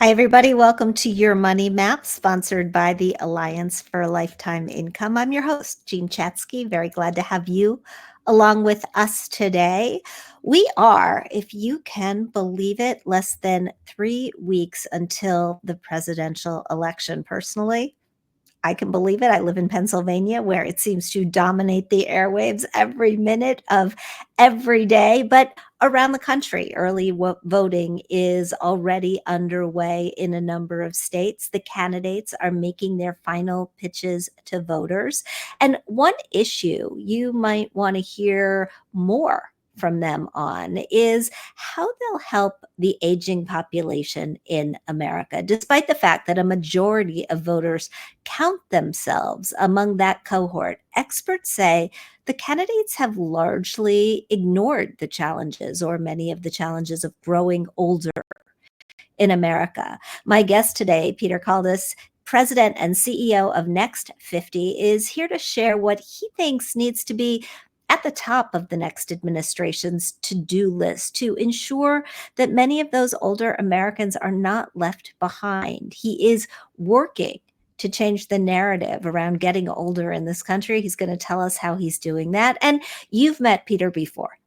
Hi, everybody. Welcome to Your Money Map, sponsored by the Alliance for Lifetime Income. I'm your host, Jean Chatzky. Very glad to have you along with us today. We are, if you can believe it, less than 3 weeks until the presidential election. Personally, I can believe it. I live in Pennsylvania, where it seems to dominate the airwaves every minute of every day. But around the country, early voting is already underway in a number of states. The candidates are making their final pitches to voters. And one issue you might want to hear more from them on is how they'll help the aging population in America, despite the fact that a majority of voters count themselves among that cohort. Experts say the candidates have largely ignored the challenges, or many of the challenges, of growing older in America. My guest today, Peter Kaldes, President and CEO of Next 50, is here to share what he thinks needs to be at the top of the next administration's to-do list to ensure that many of those older Americans are not left behind. He is working to change the narrative around getting older in this country. He's going to tell us how he's doing that. And you've met Peter before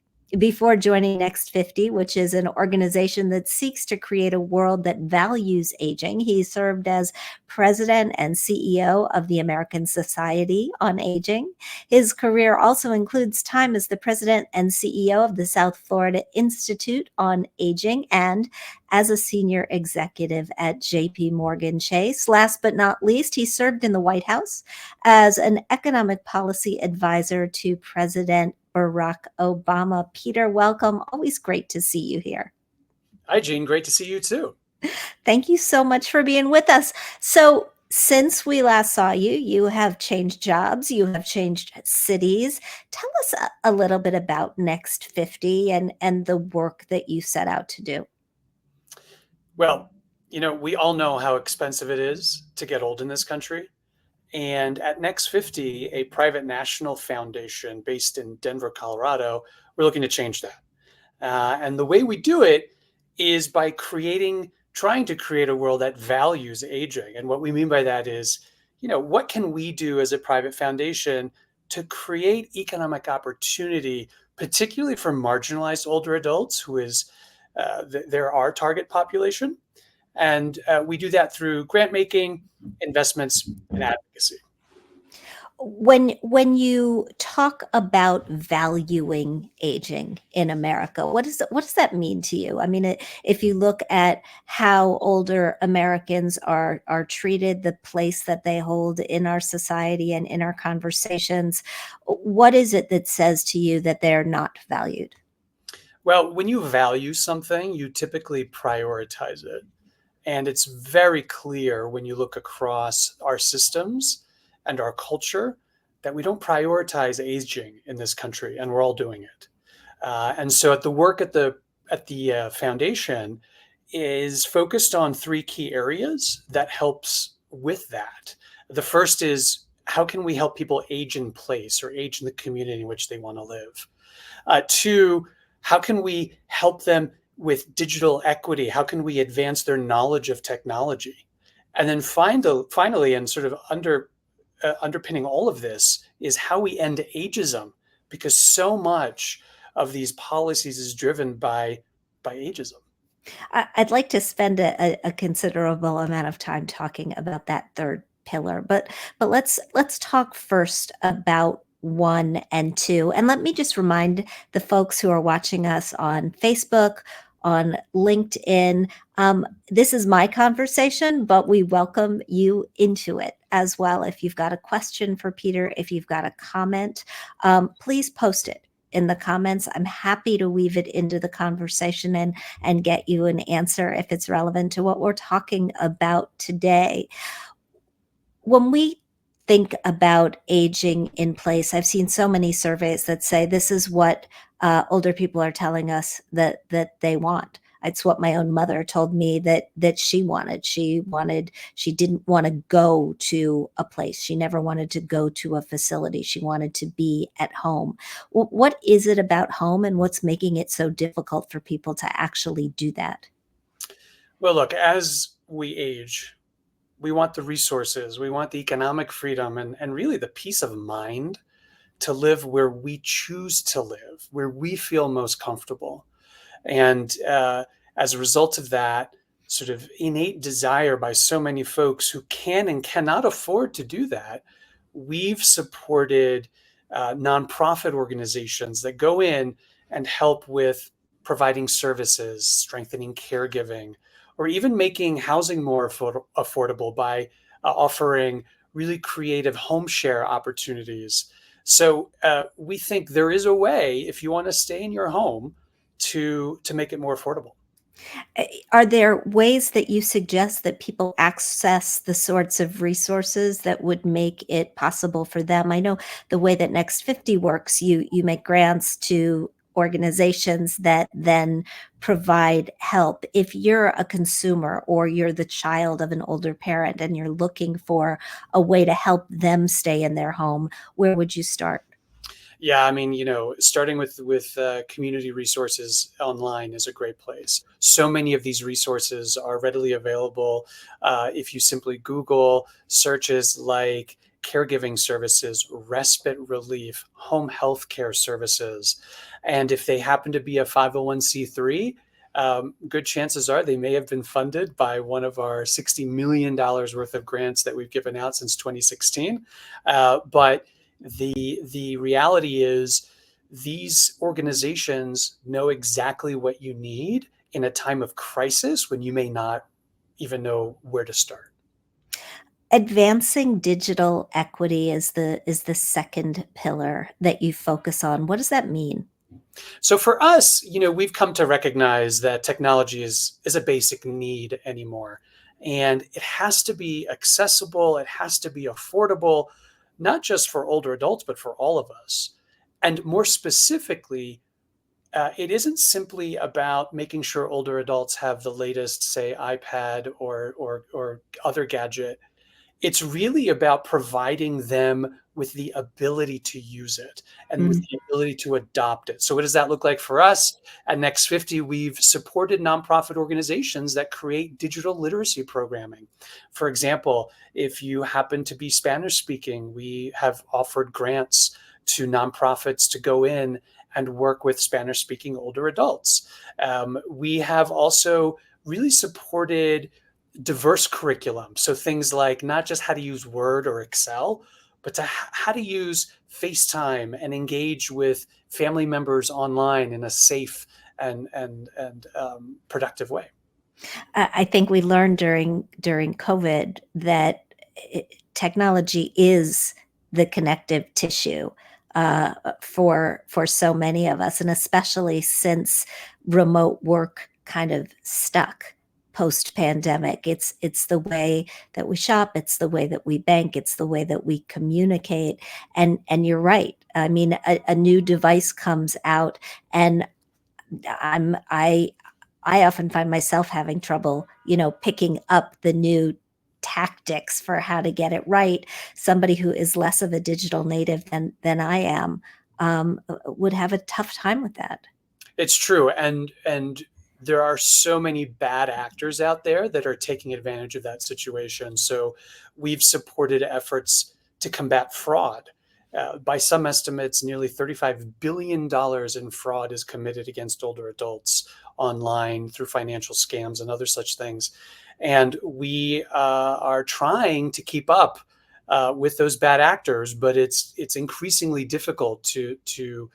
joining Next 50, which is an organization that seeks to create a world that values aging. He served as president and CEO of the American Society on Aging. His career also includes time as the president and CEO of the South Florida Institute on Aging and as a senior executive at JP Morgan Chase. Last but not least, he served in the White House as an economic policy advisor to President Barack Obama. Peter, welcome. Always great to see you here. Hi, Jean. Great to see you too. Thank you so much for being with us. So, since we last saw you, you have changed jobs, you have changed cities. Tell us a little bit about Next 50 and the work that you set out to do. Well, we all know how expensive it is to get old in this country. And at Next 50, a private national foundation based in Denver, Colorado, we're looking to change that. And the way we do it is by trying to create a world that values aging. And what we mean by that is, what can we do as a private foundation to create economic opportunity, particularly for marginalized older adults, who is they're our target population. And we do that through grant making, investments, and advocacy. When you talk about valuing aging in America, what does that mean to you? I mean, if you look at how older Americans are treated, the place that they hold in our society and in our conversations, what is it that says to you that they're not valued? Well, when you value something, you typically prioritize it. And it's very clear when you look across our systems and our culture that we don't prioritize aging in this country, and we're all doing it. And so, at the work at the foundation is focused on three key areas that helps with that. The first is, how can we help people age in place or age in the community in which they want to live? Two, how can we help them with digital equity? How can we advance their knowledge of technology? And then finally, and sort of underpinning all of this, is how we end ageism, because so much of these policies is driven by ageism. I'd like to spend a considerable amount of time talking about that third pillar, but let's talk first about 1 and 2. And let me just remind the folks who are watching us on Facebook, on LinkedIn, this is my conversation, but we welcome you into it as well. If you've got a question for Peter, if you've got a comment, please post it in the comments. I'm happy to weave it into the conversation and get you an answer if it's relevant to what we're talking about today. When we think about aging in place, I've seen so many surveys that say this is what older people are telling us that they want. It's what my own mother told me that she wanted. She didn't want to go to a place. She never wanted to go to a facility. She wanted to be at home. What is it about home, and what's making it so difficult for people to actually do that? Well, look, as we age, we want the resources, we want the economic freedom, and really the peace of mind to live where we choose to live, where we feel most comfortable. And as a result of that sort of innate desire by so many folks who can and cannot afford to do that, we've supported nonprofit organizations that go in and help with providing services, strengthening caregiving, or even making housing more affordable by offering really creative home share opportunities. So we think there is a way, if you want to stay in your home, to make it more affordable. Are there ways that you suggest that people access the sorts of resources that would make it possible for them? I know the way that Next 50 works, you make grants to organizations that then provide help. If you're a consumer or you're the child of an older parent and you're looking for a way to help them stay in their home, where would you start? Yeah, I mean, starting with community resources online is a great place. So many of these resources are readily available. If you simply Google searches like caregiving services, respite relief, home health care services, and if they happen to be a 501c3, good chances are they may have been funded by one of our $60 million worth of grants that we've given out since 2016. But the reality is these organizations know exactly what you need in a time of crisis when you may not even know where to start. Advancing digital equity is the second pillar that you focus on. What does that mean? So for us, we've come to recognize that technology is a basic need anymore. And it has to be accessible, it has to be affordable, not just for older adults, but for all of us. And more specifically, it isn't simply about making sure older adults have the latest, say, iPad or other gadget. It's really about providing them with the ability to use it and with Mm. the ability to adopt it. So what does that look like for us? At Next 50, we've supported nonprofit organizations that create digital literacy programming. For example, if you happen to be Spanish speaking, we have offered grants to nonprofits to go in and work with Spanish speaking older adults. We have also really supported diverse curriculum. So things like not just how to use Word or Excel, but to how to use FaceTime and engage with family members online in a safe and productive way. I think we learned during COVID that technology is the connective tissue for so many of us, and especially since remote work kind of stuck post pandemic. It's the way that we shop, it's the way that we bank, it's the way that we communicate. And you're right. I mean, a new device comes out, and I'm I often find myself having trouble, picking up the new tactics for how to get it right. Somebody who is less of a digital native than I am would have a tough time with that. It's true, and there are so many bad actors out there that are taking advantage of that situation. So we've supported efforts to combat fraud. By some estimates, nearly $35 billion in fraud is committed against older adults online through financial scams and other such things. And we are trying to keep up with those bad actors, but it's increasingly difficult to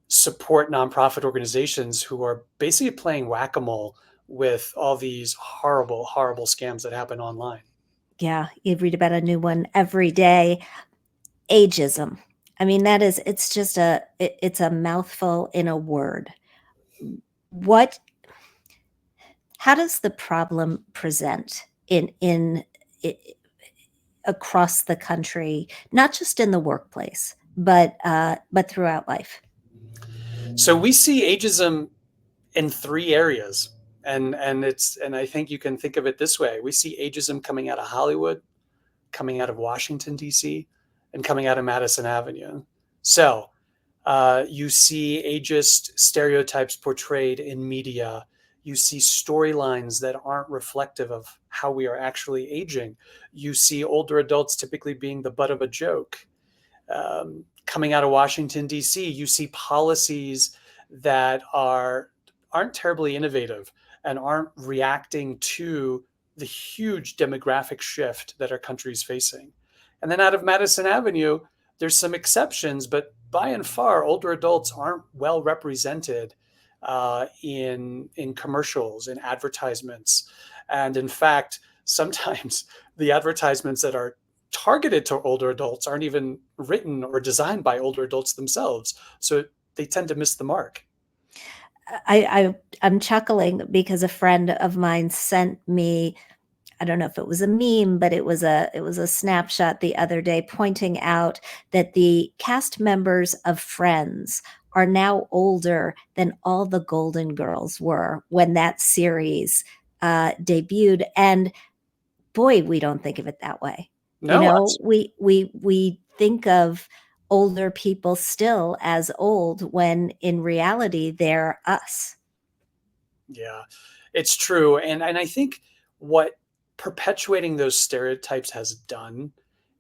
support nonprofit organizations who are basically playing whack-a-mole with all these horrible, horrible scams that happen online. Yeah, you read about a new one every day. Ageism. I mean, it's just it's a mouthful in a word. What How does the problem present I across the country, not just in the workplace, but throughout life? So we see ageism in three areas. And I think you can think of it this way. We see ageism coming out of Hollywood, coming out of Washington, D.C., and coming out of Madison Avenue. So you see ageist stereotypes portrayed in media. You see storylines that aren't reflective of how we are actually aging. You see older adults typically being the butt of a joke. Coming out of Washington, D.C., you see policies that aren't terribly innovative and aren't reacting to the huge demographic shift that our country is facing. And then out of Madison Avenue, there's some exceptions, but by and far, older adults aren't well represented in commercials, in advertisements, and in fact, sometimes the advertisements that are targeted to older adults aren't even written or designed by older adults themselves. So they tend to miss the mark. I'm chuckling because a friend of mine sent me, I don't know if it was a meme, but it was a snapshot the other day pointing out that the cast members of Friends are now older than all the Golden Girls were when that series debuted. And boy, we don't think of it that way. You No, know, we think of older people still as old when in reality they're us. yeah, it's true. And I think what perpetuating those stereotypes has done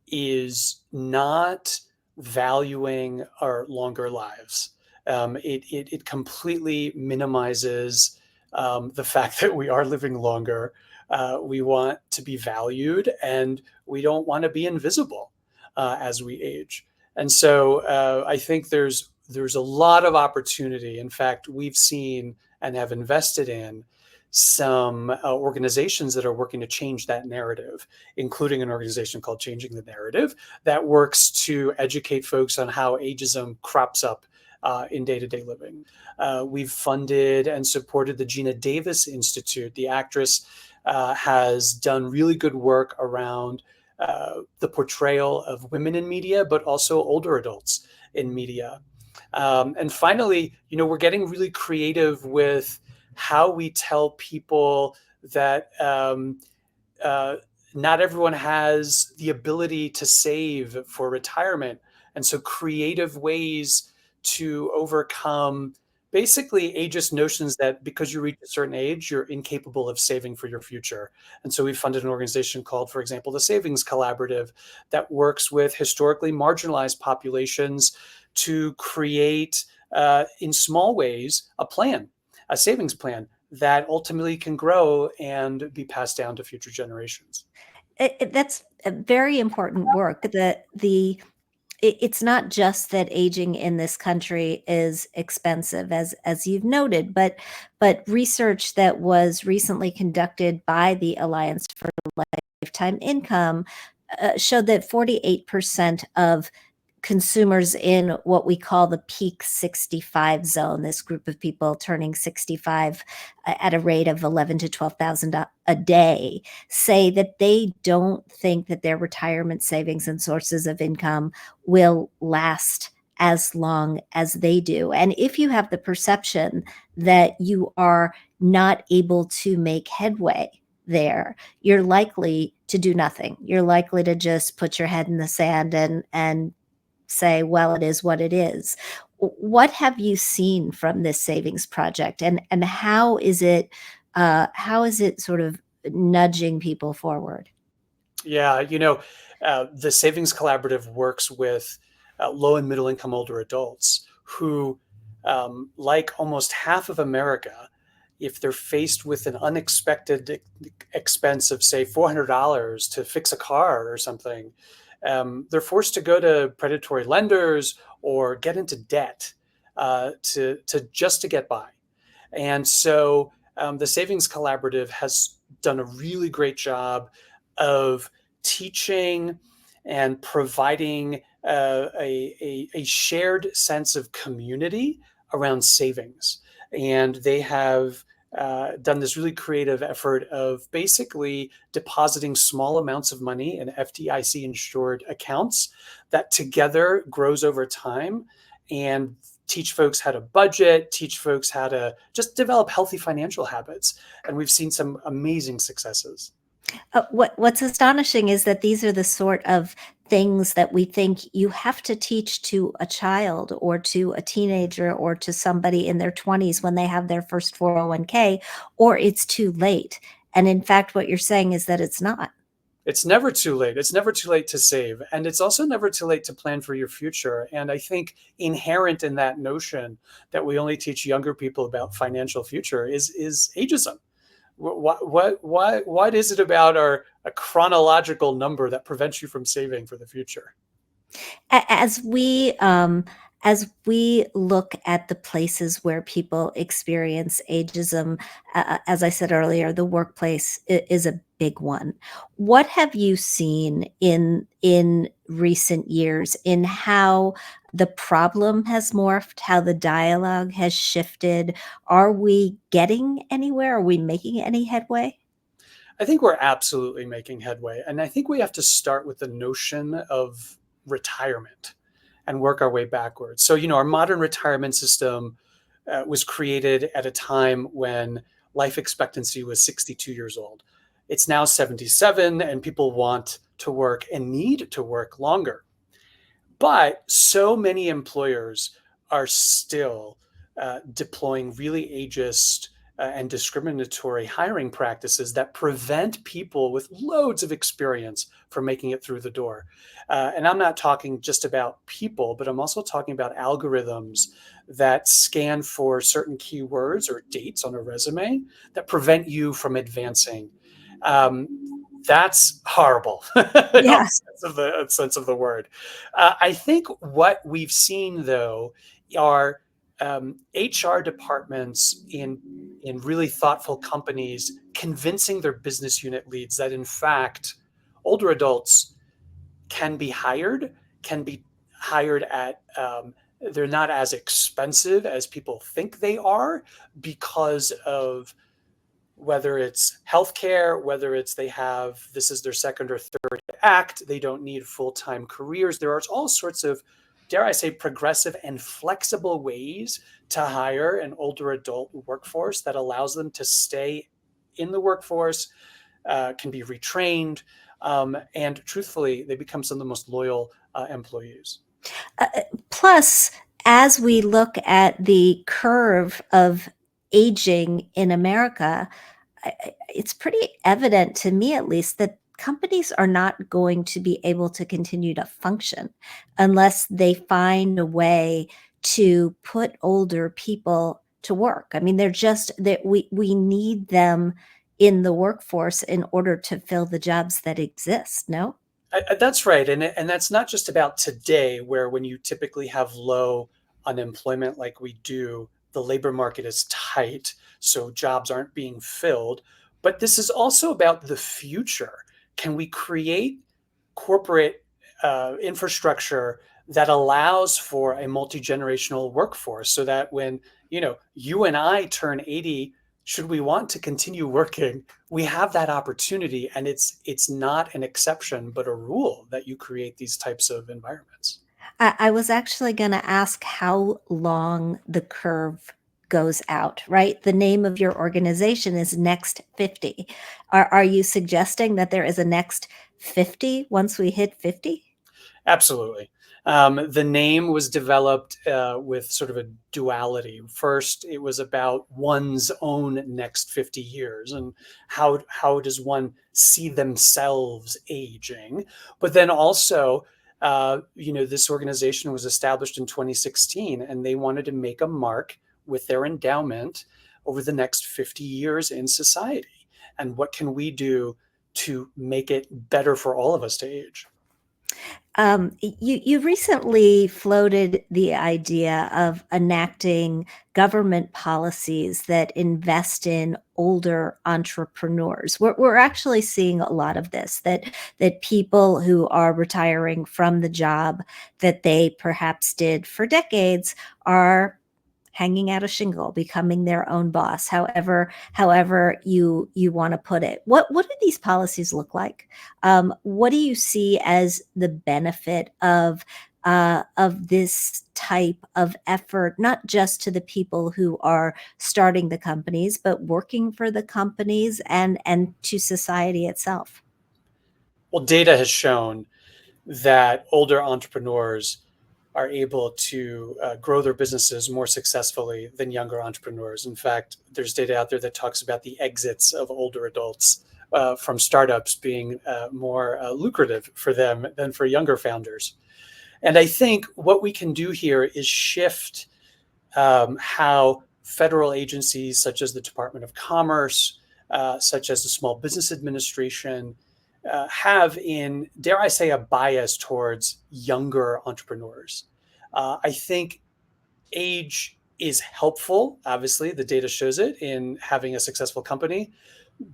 is not valuing our longer lives. It completely minimizes the fact that we are living longer. We want to be valued, and we don't want to be invisible as we age. And so I think there's a lot of opportunity. In fact, we've seen and have invested in some organizations that are working to change that narrative, including an organization called Changing the Narrative that works to educate folks on how ageism crops up in day-to-day living. We've funded and supported the Gina Davis Institute. The actress has done really good work around the portrayal of women in media, but also older adults in media. And finally, we're getting really creative with how we tell people that not everyone has the ability to save for retirement. And so creative ways to overcome basically ageist notions that because you reach a certain age, you're incapable of saving for your future. And so we funded an organization called, for example, the Savings Collaborative that works with historically marginalized populations to create, in small ways, a savings plan that ultimately can grow and be passed down to future generations. That's a very important work. It's not just that aging in this country is expensive, as you've noted, but research that was recently conducted by the Alliance for Lifetime Income showed that 48% of consumers in what we call the peak 65 zone, this group of people turning 65 at a rate of 11 to 12,000 a day, say that they don't think that their retirement savings and sources of income will last as long as they do. And if you have the perception that you are not able to make headway there, you're likely to do nothing. You're likely to just put your head in the sand and say, well, it is what it is. What have you seen from this savings project, and how is it sort of nudging people forward? Yeah, the Savings Collaborative works with low and middle income older adults who, like almost half of America, if they're faced with an unexpected expense of, say, $400 to fix a car or something, they're forced to go to predatory lenders or get into debt to get by. And so the Savings Collaborative has done a really great job of teaching and providing a shared sense of community around savings. And they have done this really creative effort of basically depositing small amounts of money in FDIC insured accounts that together grows over time, and teach folks how to budget, teach folks how to just develop healthy financial habits. And we've seen some amazing successes. What's astonishing is that these are the sort of things that we think you have to teach to a child or to a teenager or to somebody in their 20s when they have their first 401k, or it's too late. And in fact, what you're saying is that it's not. It's never too late. It's never too late to save. And it's also never too late to plan for your future. And I think inherent in that notion that we only teach younger people about financial future is ageism. What is it about a chronological number that prevents you from saving for the future? As we look at the places where people experience ageism, as I said earlier, the workplace is a big one. What have you seen in recent years in how the problem has morphed, how the dialogue has shifted? Are we getting anywhere? Are we making any headway? I think we're absolutely making headway. And I think we have to start with the notion of retirement and work our way backwards. So, our modern retirement system was created at a time when life expectancy was 62 years old. It's now 77, and people want to work and need to work longer. But so many employers are still deploying really ageist and discriminatory hiring practices that prevent people with loads of experience from making it through the door. And I'm not talking just about people, but I'm also talking about algorithms that scan for certain keywords or dates on a resume that prevent you from advancing. That's horrible in all Yeah. sense of the word. I think what we've seen, though, are HR departments in really thoughtful companies convincing their business unit leads that, in fact, older adults can be hired at they're not as expensive as people think they are because of whether it's healthcare, whether it's this is their second or third act, they don't need full-time careers. There are all sorts of, dare I say, progressive and flexible ways to hire an older adult workforce that allows them to stay in the workforce, can be retrained, and truthfully, they become some of the most loyal employees. Uh, Plus, as we look at the curve of aging in America, it's pretty evident to me, at least, that companies are not going to be able to continue to function unless they find a way to put older people to work. I mean, they're just that we need them in the workforce in order to fill the jobs that exist. No? That's right, and that's not just about today, where when you typically have low unemployment like we do, the labor market is tight, so jobs aren't being filled. But this is also about the future. Can we create corporate infrastructure that allows for a multi-generational workforce so that when you and I turn 80, should we want to continue working, we have that opportunity, and it's not an exception but a rule that you create these types of environments. I was actually going to ask how long the curve goes out, right? The name of your organization is Next 50. Are you suggesting that there is a next 50 once we hit 50? Absolutely. The name was developed with sort of a duality. First, it was about one's own next 50 years and how does one see themselves aging. But then also, this organization was established in 2016, and they wanted to make a mark with their endowment over the next 50 years in society. And what can we do to make it better for all of us to age? You recently floated the idea of enacting government policies that invest in older entrepreneurs. We're actually seeing a lot of this, that people who are retiring from the job that they perhaps did for decades are hanging out a shingle, becoming their own boss, however you want to put it. What do these policies look like? What do you see as the benefit of this type of effort, not just to the people who are starting the companies, but working for the companies and to society itself? Well, data has shown that older entrepreneurs are able to grow their businesses more successfully than younger entrepreneurs. In fact, there's data out there that talks about the exits of older adults from startups being more lucrative for them than for younger founders. And I think what we can do here is shift how federal agencies such as the Department of Commerce, such as the Small Business Administration, have in, dare I say, a bias towards younger entrepreneurs. I think age is helpful. Obviously, the data shows it in having a successful company,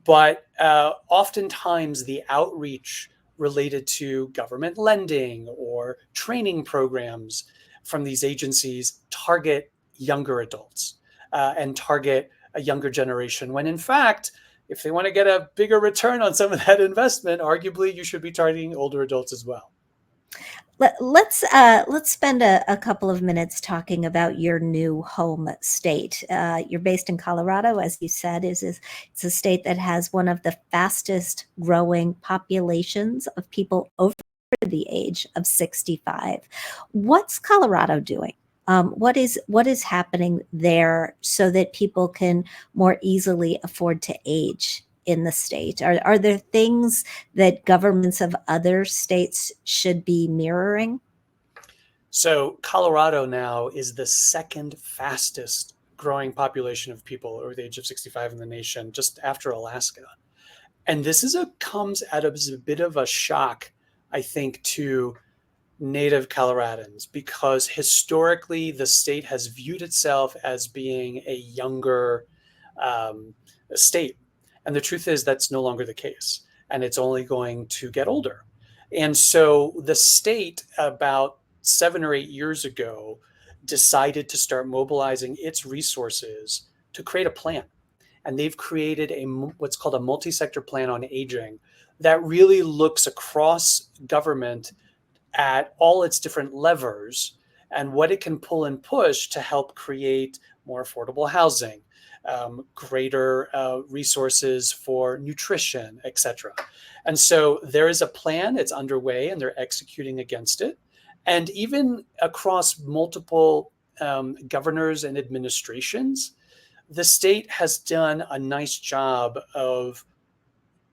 but oftentimes the outreach related to government lending or training programs from these agencies target younger adults and target a younger generation, when in fact, if they want to get a bigger return on some of that investment, arguably you should be targeting older adults as well. Let's spend a couple of minutes talking about your new home state. You're based in Colorado, as you said. It's a state that has one of the fastest growing populations of people over the age of 65. What's Colorado doing? What is happening there so that people can more easily afford to age in the state? Are there things that governments of other states should be mirroring? So Colorado now is the second fastest growing population of people over the age of 65 in the nation, just after Alaska. And this comes out of a bit of a shock, I think, to native Coloradans, because historically the state has viewed itself as being a younger um, state. And the truth is that's no longer the case. And it's only going to get older. And so the state, about 7 or 8 years ago, decided to start mobilizing its resources to create a plan. And they've created what's called a multi-sector plan on aging that really looks across government at all its different levers and what it can pull and push to help create more affordable housing, greater resources for nutrition, etc. And so there is a plan, it's underway, and they're executing against it. And even across multiple governors and administrations, the state has done a nice job of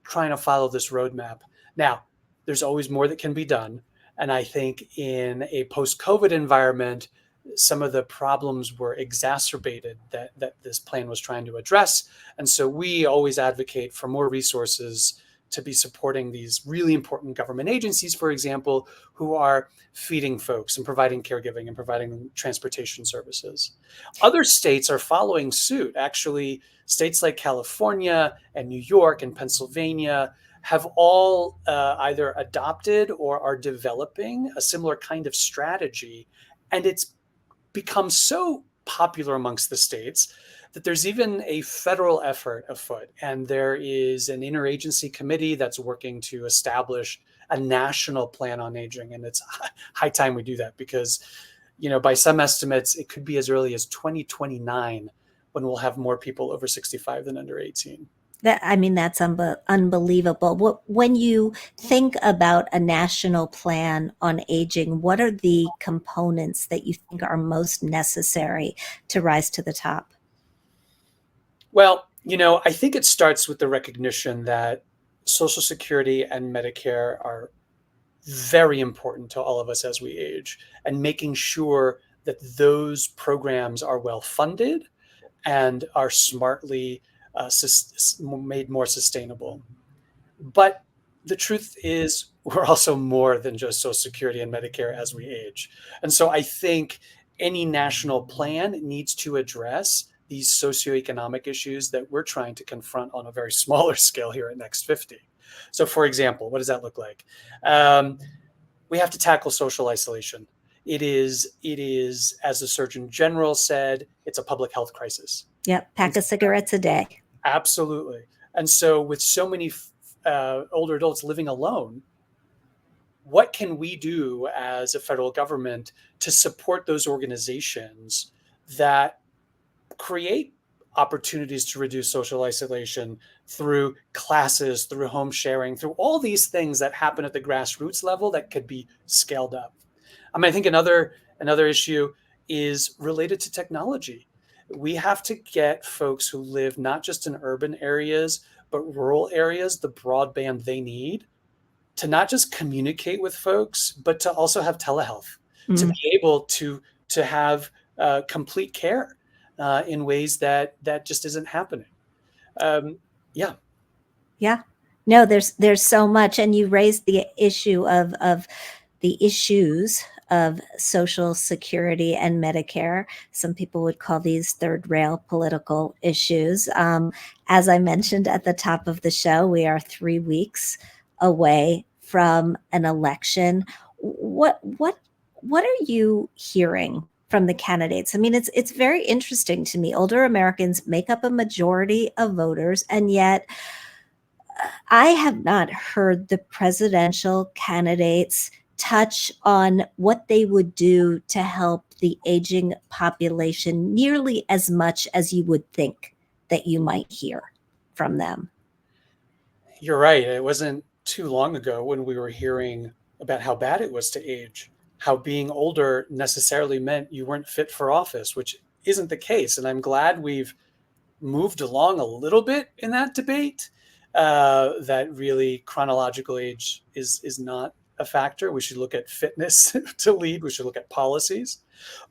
trying to follow this roadmap. Now, there's always more that can be done. And I think in a post-COVID environment, some of the problems were exacerbated that this plan was trying to address. And so we always advocate for more resources to be supporting these really important government agencies, for example, who are feeding folks and providing caregiving and providing transportation services. Other states are following suit. Actually, states like California and New York and Pennsylvania have all either adopted or are developing a similar kind of strategy. And it's become so popular amongst the states that there's even a federal effort afoot. And there is an interagency committee that's working to establish a national plan on aging. And it's high time we do that because, by some estimates, it could be as early as 2029 when we'll have more people over 65 than under 18. That's unbelievable. When you think about a national plan on aging, what are the components that you think are most necessary to rise to the top? Well, I think it starts with the recognition that Social Security and Medicare are very important to all of us as we age, and making sure that those programs are well funded and are smartly made more sustainable. But the truth is, we're also more than just Social Security and Medicare as we age. And so I think any national plan needs to address these socioeconomic issues that we're trying to confront on a very smaller scale here at Next 50. So, for example, what does that look like? We have to tackle social isolation. It is, as the Surgeon General said, it's a public health crisis. Yep, pack of cigarettes a day. Absolutely. And so with so many older adults living alone, what can we do as a federal government to support those organizations that create opportunities to reduce social isolation through classes, through home sharing, through all these things that happen at the grassroots level that could be scaled up. I mean, I think another issue is related to technology. We have to get folks who live not just in urban areas, but rural areas, the broadband they need to not just communicate with folks, but to also have telehealth, to Mm, be able to have complete care in ways that just isn't happening. Um, yeah, yeah. No, there's so much, and you raised the issue of the issues of Social Security and Medicare. Some people would call these third rail political issues. As I mentioned at the top of the show, we are 3 weeks away from an election. What are you hearing from the candidates? I mean, it's very interesting to me. Older Americans make up a majority of voters, and yet I have not heard the presidential candidates touch on what they would do to help the aging population nearly as much as you would think that you might hear from them. you're right. It wasn't too long ago when we were hearing about how bad it was to age, how being older necessarily meant you weren't fit for office, which isn't the case. And I'm glad we've moved along a little bit in that debate. That really chronological age is not a factor. We should look at fitness to lead. We should look at policies.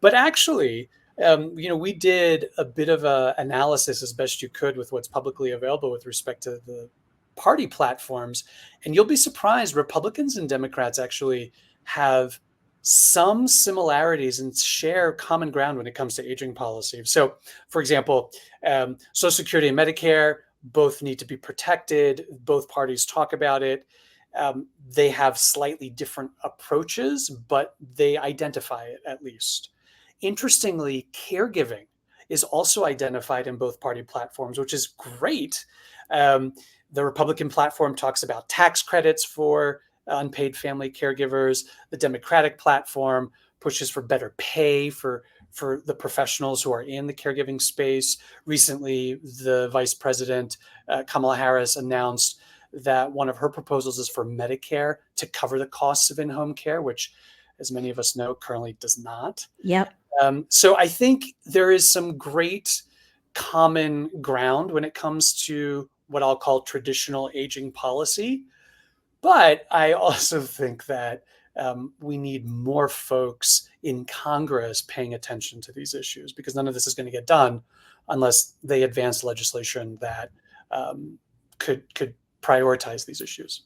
But actually, we did a bit of a analysis as best you could with what's publicly available with respect to the party platforms, and you'll be surprised. Republicans and Democrats actually have some similarities and share common ground when it comes to aging policy. So, for example, Social Security and Medicare both need to be protected. Both parties talk about it. They have slightly different approaches, but they identify it at least. Interestingly, caregiving is also identified in both party platforms, which is great. Um, the Republican platform talks about tax credits for unpaid family caregivers. The Democratic platform pushes for better pay for the professionals who are in the caregiving space. Recently, the Vice President, Kamala Harris, announced that one of her proposals is for Medicare to cover the costs of in-home care, which, as many of us know, currently does not. Yep. So I think there is some great common ground when it comes to what I'll call traditional aging policy. But I also think that we need more folks in Congress paying attention to these issues, because none of this is going to get done unless they advance legislation that could prioritize these issues.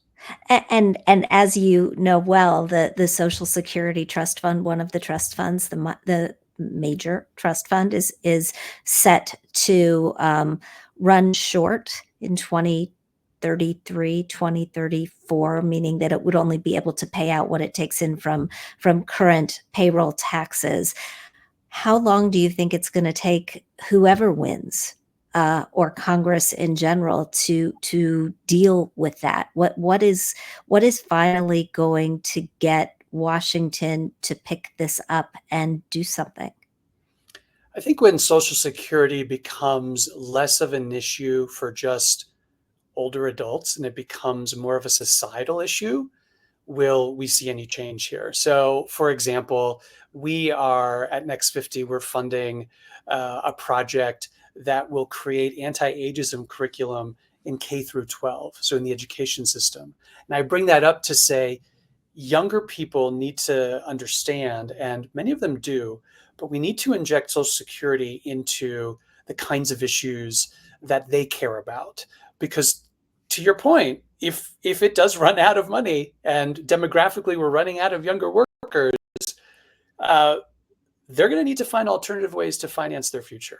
And as you know well, the Social Security Trust Fund, one of the trust funds, the major trust fund, is set to run short in 2033, 2034, meaning that it would only be able to pay out what it takes in from current payroll taxes. How long do you think it's going to take whoever wins, or Congress in general, to deal with that? What is finally going to get Washington to pick this up and do something? I think when Social Security becomes less of an issue for just older adults and it becomes more of a societal issue, will we see any change here? So, for example, we are at Next 50, we're funding a project that will create anti-ageism curriculum in K through 12, so in the education system. And I bring that up to say younger people need to understand, and many of them do, but we need to inject Social Security into the kinds of issues that they care about. Because to your point, if it does run out of money and demographically we're running out of younger workers, uh, they're going to need to find alternative ways to finance their future.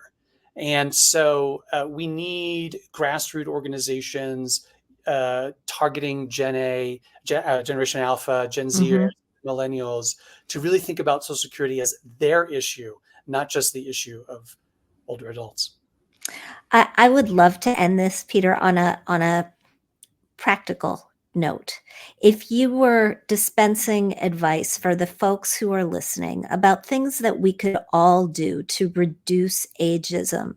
And so we need grassroots organizations targeting Generation Alpha, Gen Z, Mhm. millennials, to really think about Social Security as their issue, not just the issue of older adults. I would love to end this, Peter, on a practical note. If you were dispensing advice for the folks who are listening about things that we could all do to reduce ageism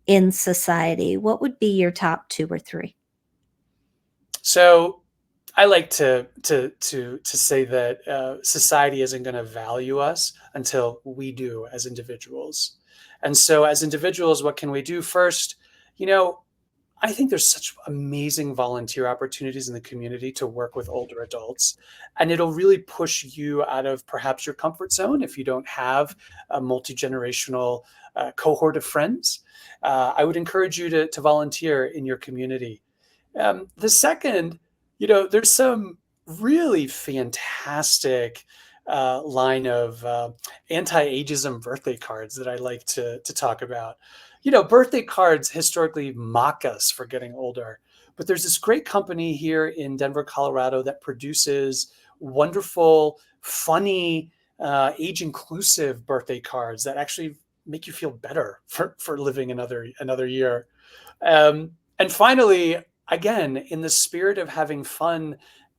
in society, what would be your top two or three? So I like to say that society isn't going to value us until we do as individuals. And so, as individuals, what can we do first? You know, I think there's such amazing volunteer opportunities in the community to work with older adults. And it'll really push you out of perhaps your comfort zone if you don't have a multi generational cohort of friends. I would encourage you to volunteer in your community. The second, there's some really fantastic line of anti-ageism birthday cards that I like to talk about. Birthday cards historically mock us for getting older, but there's this great company here in Denver, Colorado that produces wonderful, funny, age-inclusive birthday cards that actually make you feel better for living another year. And finally, again, in the spirit of having fun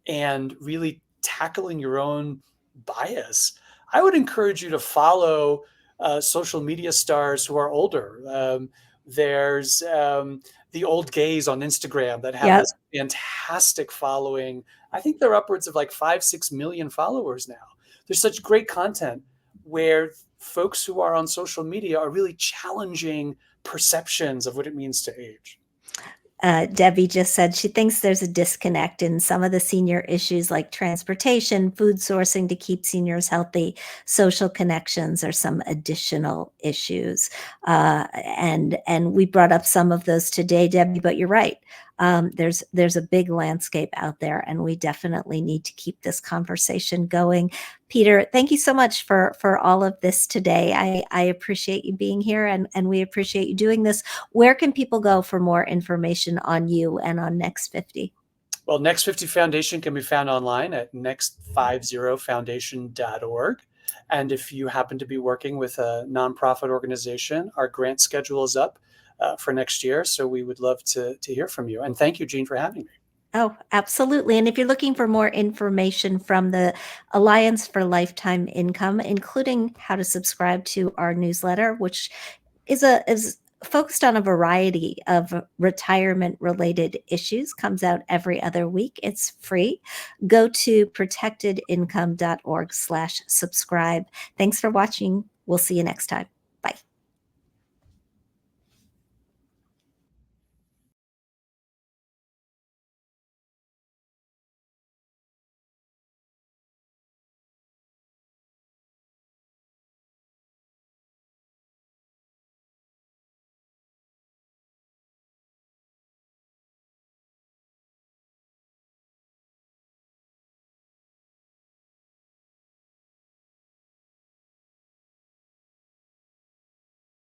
and really tackling your own bias, I would encourage you to follow social media stars who are older. There's the old gays on Instagram that have Yep. this fantastic following. I think they're upwards of like 5-6 million followers now. There's such great content where folks who are on social media are really challenging perceptions of what it means to age. Debbie just said she thinks there's a disconnect in some of the senior issues like transportation, food sourcing to keep seniors healthy, social connections are some additional issues. And we brought up some of those today, Debbie, but you're right. There's a big landscape out there, and we definitely need to keep this conversation going. Peter, thank you so much for all of this today. I appreciate you being here, and we appreciate you doing this. Where can people go for more information on you and on Next 50? Well, Next 50 Foundation can be found online at next50foundation.org. And if you happen to be working with a nonprofit organization, our grant schedule is up for next year. So we would love to hear from you. And thank you, Jean, for having me. Oh, absolutely. And if you're looking for more information from the Alliance for Lifetime Income, including how to subscribe to our newsletter, which is focused on a variety of retirement related issues, comes out every other week. It's free. Go to protectedincome.org/subscribe. Thanks for watching. We'll see you next time.